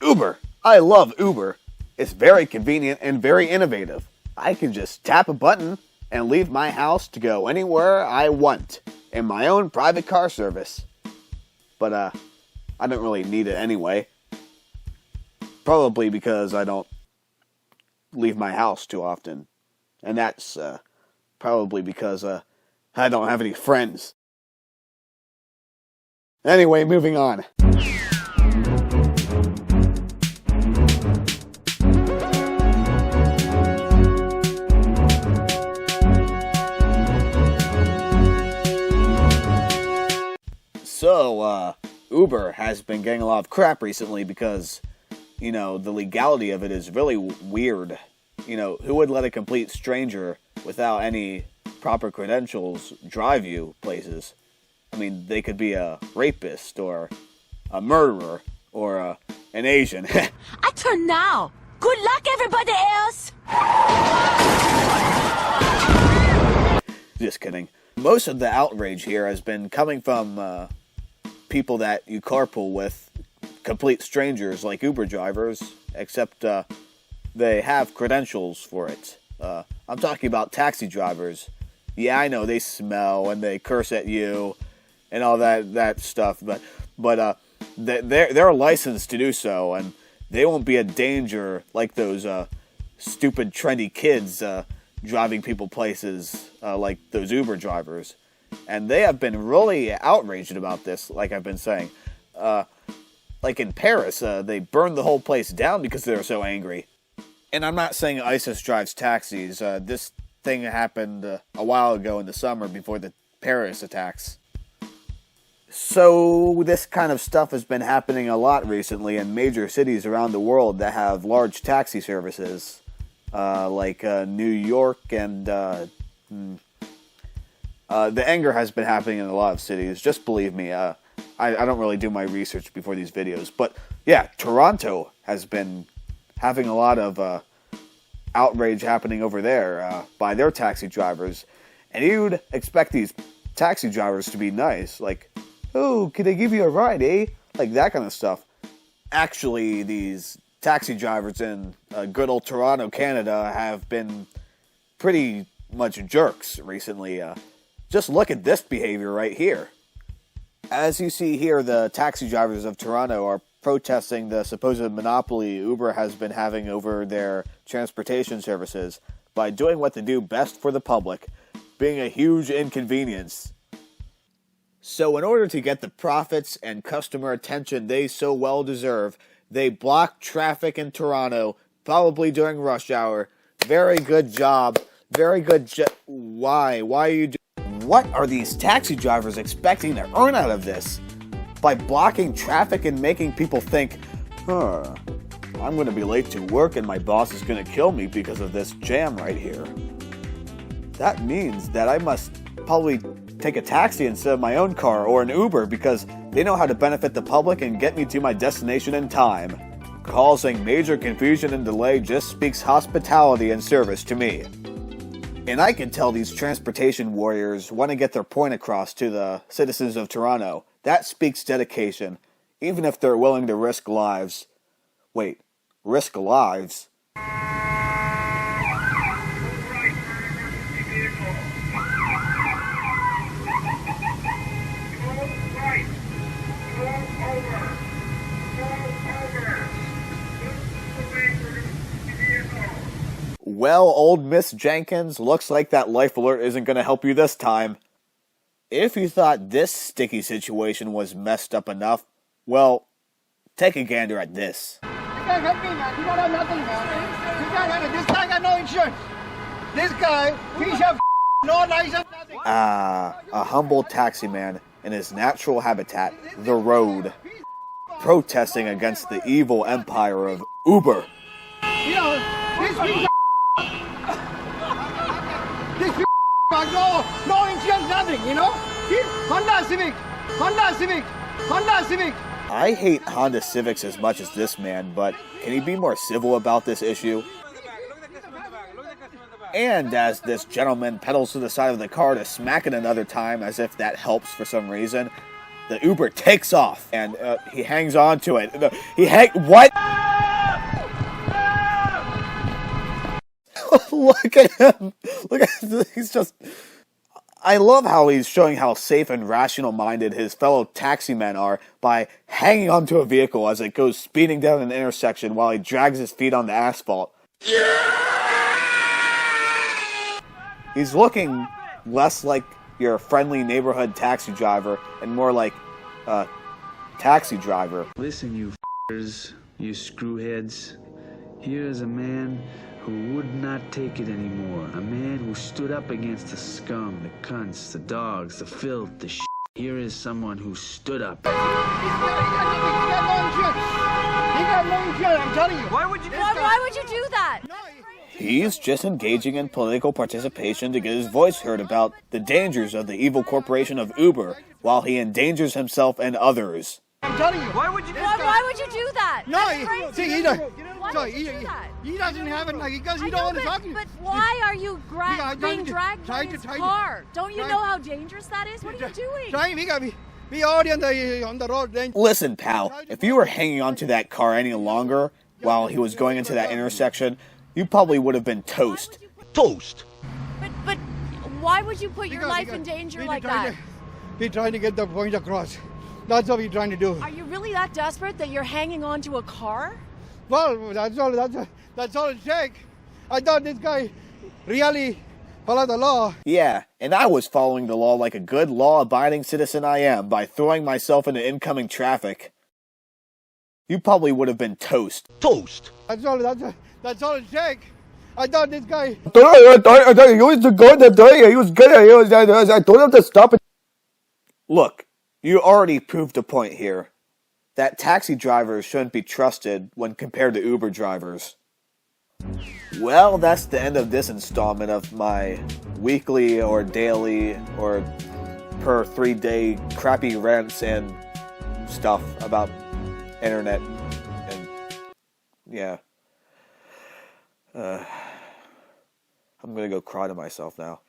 Uber. I love Uber. It's very convenient and very innovative. I can just tap a button and leave my house to go anywhere I want in my own private car service. But I don't really need it anyway. Probably because I don't leave my house too often. And that's probably because I don't have any friends. Anyway, moving on. So, Uber has been getting a lot of crap recently because, you know, the legality of it is really weird. You know, who would let a complete stranger without any proper credentials drive you places? I mean, they could be a rapist or a murderer or an Asian. I turn now. Good luck, everybody else. Just kidding. Most of the outrage here has been coming from people that you carpool with, complete strangers like Uber drivers, except they have credentials for it. I'm talking about taxi drivers. Yeah, I know they smell and they curse at you and all that stuff, but they're licensed to do so, and they won't be a danger like those stupid trendy kids driving people places like those Uber drivers. And they have been really outraged about this, like I've been saying. Like in Paris, they burned the whole place down because they were so angry. And I'm not saying ISIS drives taxis. This thing happened a while ago in the summer before the Paris attacks. So this kind of stuff has been happening a lot recently in major cities around the world that have large taxi services. Like New York and... the anger has been happening in a lot of cities. Just believe me. I don't really do my research before these videos. But yeah, Toronto has been having a lot of outrage happening over there by their taxi drivers. And you'd expect these taxi drivers to be nice. Like, oh, can I give you a ride, eh? Like that kind of stuff. Actually, these taxi drivers in good old Toronto, Canada have been pretty much jerks recently. Just look at this behavior right here. As you see here, the taxi drivers of Toronto are protesting the supposed monopoly Uber has been having over their transportation services by doing what they do best for the public, being a huge inconvenience. So in order to get the profits and customer attention they so well deserve, they block traffic in Toronto, probably during rush hour. Very good job. Very good Why? Why are you doing? What are these taxi drivers expecting to earn out of this? By blocking traffic and making people think, I'm going to be late to work and my boss is going to kill me because of this jam right here. That means that I must probably take a taxi instead of my own car or an Uber because they know how to benefit the public and get me to my destination in time. Causing major confusion and delay just speaks hospitality and service to me. And I can tell these transportation warriors want to get their point across to the citizens of Toronto. That speaks dedication, even if they're willing to risk lives. Wait, risk lives? Well, old Miss Jenkins, looks like that life alert isn't going to help you this time. If you thought this sticky situation was messed up enough, well, take a gander at this. You can't help me, man. You don't have nothing, man. This guy got no insurance. This guy, piece of no license, nothing. A humble taxi man in his natural habitat, the road, protesting against the evil empire of Uber. You know, this piece of this piece of no insurance, nothing, you know? Honda Civic. I hate Honda Civics as much as this man, but can he be more civil about this issue? And as this gentleman pedals to the side of the car to smack it another time as if that helps for some reason, the Uber takes off and he hangs on to it. What? Look at him. Look at he's just. I love how he's showing how safe and rational-minded his fellow taximen are by hanging onto a vehicle as it goes speeding down an intersection while he drags his feet on the asphalt. He's looking less like your friendly neighborhood taxi driver and more like a taxi driver. Listen, you f***ers, you screwheads. Here is a man who would not take it anymore. A man who stood up against the scum, the cunts, the dogs, the filth, the shit. Here is someone who stood up. He got no insurance, I'm telling you. Why would you do that? He's just engaging in political participation to get his voice heard about the dangers of the evil corporation of Uber, while he endangers himself and others. I'm telling you. Why would you do that? No, he doesn't. Why would you do that? He doesn't have it like because he I don't know, want to talk to you. but why are you being dragged by his car? Don't you know how dangerous that is? What are you doing? Try him. He got me already on the road. Then. Listen, pal, if you were hanging onto that car any longer while he was going into that intersection, you probably would have been toast. Toast. But why would you put your life in danger like that? He's trying to get the point across. That's what he's trying to do. Are you really that desperate that you're hanging on to a car? Well, that's all it takes. I thought this guy really followed the law. Yeah, and I was following the law like a good law-abiding citizen I am by throwing myself into incoming traffic. You probably would have been toast. Toast. That's all it takes. I thought this guy. I thought he was good that day. He was good. I told him to stop it. Look, you already proved a point here. That taxi drivers shouldn't be trusted when compared to Uber drivers. Well, that's the end of this installment of my weekly or daily or per 3-day crappy rants and stuff about internet and yeah. I'm gonna go cry to myself now.